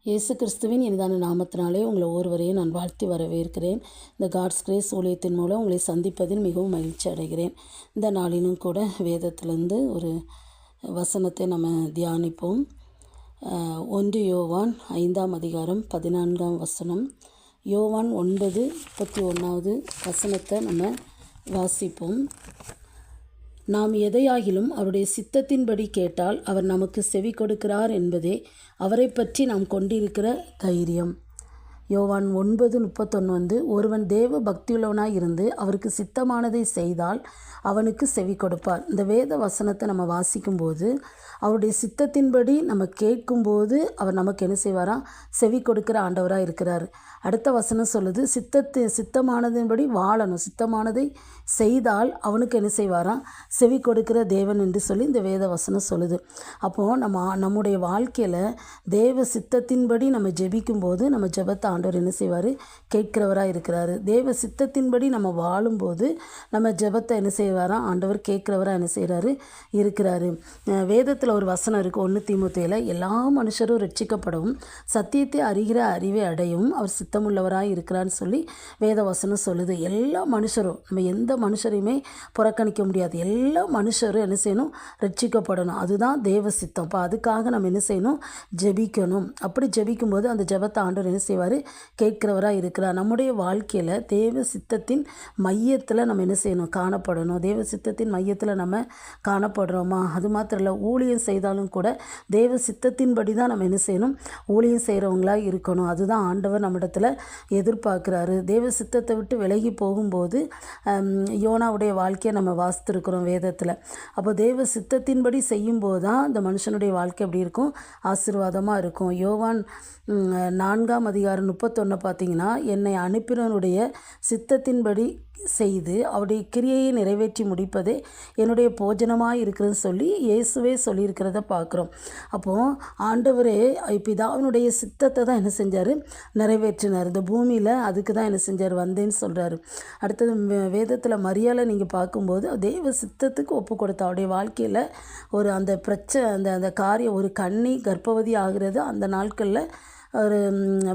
இயேசு கிறிஸ்துவின் இனிதான நாமத்தினாலே உங்களை ஒருவரையும் நான் வாழ்த்தி வரவேற்கிறேன். இந்த காட்ஸ் கிரேஸ் ஊழியத்தின் மூலம் உங்களை சந்திப்பதில் மிகவும் மகிழ்ச்சி அடைகிறேன். இந்த நாளிலும் கூட வேதத்திலிருந்து ஒரு வசனத்தை நம்ம தியானிப்போம். 1 யோவான் 5ஆம் அதிகாரம் 14ஆம் வசனம். யோவான் 9:31 வசனத்தை நம்ம வாசிப்போம். நாம் எதையாகிலும் அவருடைய சித்தத்தின்படி கேட்டால் அவர் நமக்கு செவி கொடுக்கிறார் என்பதே அவரை பற்றி நாம் கொண்டிருக்கிற தைரியம். யோவான் 9:31 ஒருவன் தேவ பக்தியுள்ளவனாய் இருந்து அவருக்கு சித்தமானதை செய்தால் அவனுக்கு செவி கொடுப்பார். இந்த வேத வசனத்தை நம்ம வாசிக்கும்போது அவருடைய சித்தத்தின்படி நம்ம கேட்கும்போது அவர் நமக்கு என்ன செய்வாராம்? செவி கொடுக்கிற ஆண்டவராக இருக்கிறார். அடுத்த வசனம் சொல்லுது, சித்தமானதின்படி வாழணும், சித்தமானதை செய்தால் அவனுக்கு என்ன செய்வாராம்? செவி கொடுக்கிற தேவன் என்று சொல்லி இந்த வேத வசனம் சொல்லுது. அப்போது நம்முடைய வாழ்க்கையில் தேவ சித்தத்தின்படி நம்ம ஜெபிக்கும்போது நம்ம ஜெபத்தை ஆண்டவர் என்ன செய்வார்? கேட்கிறவராக இருக்கிறாரு. தேவ சித்தத்தின்படி நம்ம வாழும்போது நம்ம ஜெபத்தை என்ன செய்வாராம்? ஆண்டவர் கேட்கிறவராக என்ன செய்கிறாரு? இருக்கிறாரு. வேதத்தில் ஒரு வசனம் இருக்குது, 1 தீமோத்தேயுல, எல்லா மனுஷரும் ரட்சிக்கப்படவும் சத்தியத்தை அறிகிற அறிவை அடையவும் அவர் சித்தமுள்ளவராக இருக்கிறான்னு சொல்லி வேத வசனம் சொல்லுது. எல்லா மனுஷரும், நம்ம எந்த மனுஷரையுமே புறக்கணிக்க முடியாது. எல்லா மனுஷரும் என்ன செய்யணும்? ரட்சிக்கப்படணும். அதுதான் தேவ சித்தம். இப்போ அதுக்காக நம்ம என்ன செய்யணும்? ஜெபிக்கணும். அப்படி ஜெபிக்கும்போது அந்த ஜெபத்தை ஆண்டவர் என்ன செய்வார்? கேட்கிறவராக இருக்கிறார். நம்முடைய வாழ்க்கையில் தேவ சித்தத்தின் மையத்தில் நம்ம என்ன செய்யணும்? காணப்படணும். தேவ சித்தத்தின் மையத்தில் நம்ம காணப்படுறோமா? அது மாத்திரம் இல்லை, ஊழியம் செய்தாலும் கூட தேவ சித்தத்தின்படி தான் நம்ம என்ன செய்யணும்? ஊழியம் செய்கிறவங்களாக இருக்கணும். அதுதான் ஆண்டவர் நம்மிடத்தில் எதிர்பார்க்குறாரு. தேவ சித்தத்தை விட்டு விலகி போகும்போது யோனாவுடைய வாழ்க்கையை நம்ம வாசித்திருக்கிறோம் வேதத்தில். அப்போ தேவ சித்தத்தின்படி செய்யும்போது தான் அந்த மனுஷனுடைய வாழ்க்கை எப்படி இருக்கும்? ஆசீர்வாதமாக இருக்கும். யோவான் 4ஆம் அதிகாரம் 31 பார்த்தீங்கன்னா, என்னை அனுப்பினவனுடைய சித்தத்தின்படி செய்து அவருடைய கிரியையை நிறைவேற்றி முடிப்பதே என்னுடைய போஜனமாக இருக்கிறதுன்னு சொல்லி இயேசுவே சொல்லியிருக்கிறத பார்க்குறோம். அப்போது ஆண்டவரே பிதாவினுடைய சித்தத்தை தான் என்ன செஞ்சார்? நிறைவேற்றினார். இந்த பூமியில் அதுக்கு தான் என்ன செஞ்சார்? வந்தேன்னு சொல்கிறாரு. அடுத்தது வேதத்தில் மரியாதை நீங்கள் பார்க்கும்போது தேவ சித்தத்துக்கு ஒப்பு கொடுத்த அவருடைய வாழ்க்கையில் ஒரு அந்த அந்த காரியம், ஒரு கன்னி கர்ப்பவதி ஆகிறது அந்த நாட்களில் ஒரு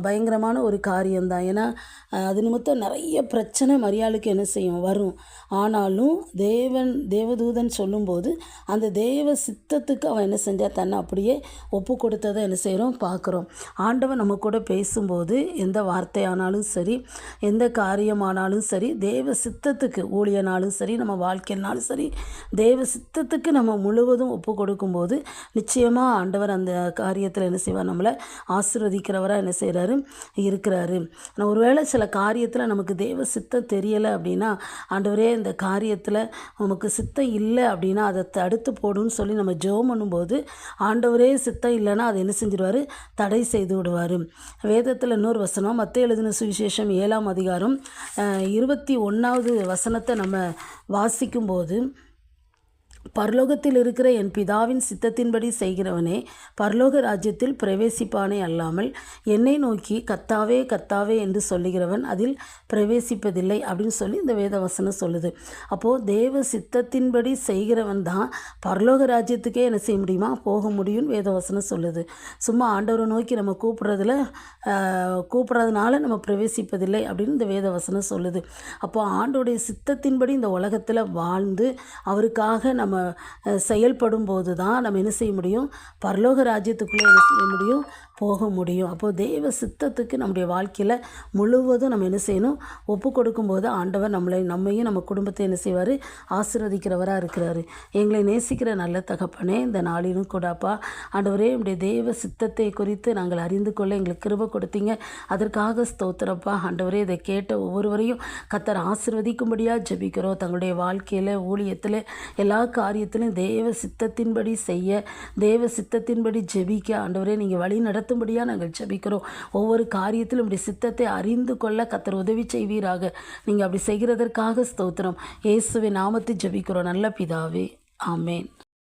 பயங்கரமான ஒரு காரியம்தான். ஏன்னா அது நிமித்தம் நிறைய பிரச்சனை மரியாளுக்கு என்ன செய்யும்? வரும். ஆனாலும் தேவதூதன் சொல்லும்போது அந்த தேவ சித்தத்துக்கு அவன் என்ன செஞ்சால்? தன்னை அப்படியே ஒப்பு கொடுத்ததை என்ன செய்கிறோம்? பார்க்குறோம். ஆண்டவன் நம்ம கூட பேசும்போது எந்த வார்த்தையானாலும் சரி, எந்த காரியமானாலும் சரி, தேவ சித்தத்துக்கு, ஊழியனாலும் சரி, நம்ம வாழ்க்கையினாலும் சரி, தேவ சித்தத்துக்கு நம்ம முழுவதும் ஒப்பு கொடுக்கும்போது நிச்சயமாக ஆண்டவர் அந்த காரியத்தில் என்ன செய்வார்? நம்மளை ஆசீர்வதிக்கிறவராக என்ன செய்கிறாரு? இருக்கிறாரு. ஆனால் ஒருவேளை சில காரியத்தில் நமக்கு தேவ சித்தம் தெரியலை அப்படின்னா, ஆண்டவரே இந்த காரியத்தில் நமக்கு சித்தம் இல்லை அப்படின்னா அதை தடுத்து போடுன்னு சொல்லி நம்ம ஜெபம் பண்ணும்போது ஆண்டவரே சித்தம் இல்லைன்னா அதை என்ன செஞ்சிடுவார்? தடை செய்து விடுவார். வேதத்தில் இன்னொரு வசனம், மத்தேயு எழுதின சுவிசேஷம் 7ஆம் அதிகாரம் 21வது வசனத்தை நம்ம வாசிக்கும்போது, பரலோகத்தில் இருக்கிற என் பிதாவின் சித்தத்தின்படி செய்கிறவனே பரலோக ராஜ்யத்தில் பிரவேசிப்பானே அல்லாமல் என்னை நோக்கி கர்த்தாவே கர்த்தாவே என்று சொல்லுகிறவன் அதில் பிரவேசிப்பதில்லை அப்படின்னு சொல்லி இந்த வேத வசனம் சொல்லுது. அப்போது தேவ சித்தத்தின்படி செய்கிறவன் தான் பரலோக ராஜ்யத்துக்கே என்ன செய்ய முடியுமா? போக முடியும்னு வேத வசனம் சொல்லுது. சும்மா ஆண்டவரை நோக்கி நம்ம கூப்பிட்றதுனால நம்ம பிரவேசிப்பதில்லை அப்படின்னு இந்த வேத வசனம் சொல்லுது. அப்போது ஆண்டோடைய சித்தத்தின்படி இந்த உலகத்தில் வாழ்ந்து அவருக்காக நம்ம செயல்படும் போது தான் நம்ம என்ன செய்ய முடியும்? பரலோக ராஜ்யத்துக்குள்ளே என்ன செய்ய முடியும்? போக முடியும். அப்போது தேவ சித்தத்துக்கு நம்முடைய வாழ்க்கையில் முழுவதும் நம்ம என்ன செய்யணும்? ஒப்பு கொடுக்கும்போது ஆண்டவர் நம்மையும் நம்ம குடும்பத்தை என்ன செய்வார்? ஆசீர்வதிக்கிறவராக இருக்கிறாரு. எங்களை நேசிக்கிற நல்ல தகப்பனே, இந்த நாளிலும் கூடப்பா ஆண்டவரே, நம்முடைய தேவ சித்தத்தை குறித்து நாங்கள் அறிந்து கொள்ள எங்களுக்கு கிருபை கொடுத்தீங்க. அதற்காக ஸ்தோத்திரப்பா. ஆண்டவரே, இதை கேட்ட ஒவ்வொருவரையும் கர்த்தர் ஆசீர்வதிக்கும்படியாக ஜெபிக்கிறோம். தங்களுடைய வாழ்க்கையில், ஊழியத்தில், எல்லா காரியத்திலும் தேவ சித்தத்தின்படி செய்ய, தேவ சித்தத்தின்படி ஜெபிக்க ஆண்டவரே நீங்கள் வழி நடத்தும்படியாக நாங்கள் ஜெபிக்கிறோம். ஒவ்வொரு காரியத்திலும் இப்படி சித்தத்தை அறிந்து கொள்ள கர்த்தர் உதவி செய்வீராக. நீங்கள் அப்படி செய்கிறதற்காக ஸ்தோத்திரம். இயேசுவின் நாமத்தை ஜெபிக்கிறோம் நல்ல பிதாவே. ஆமேன்.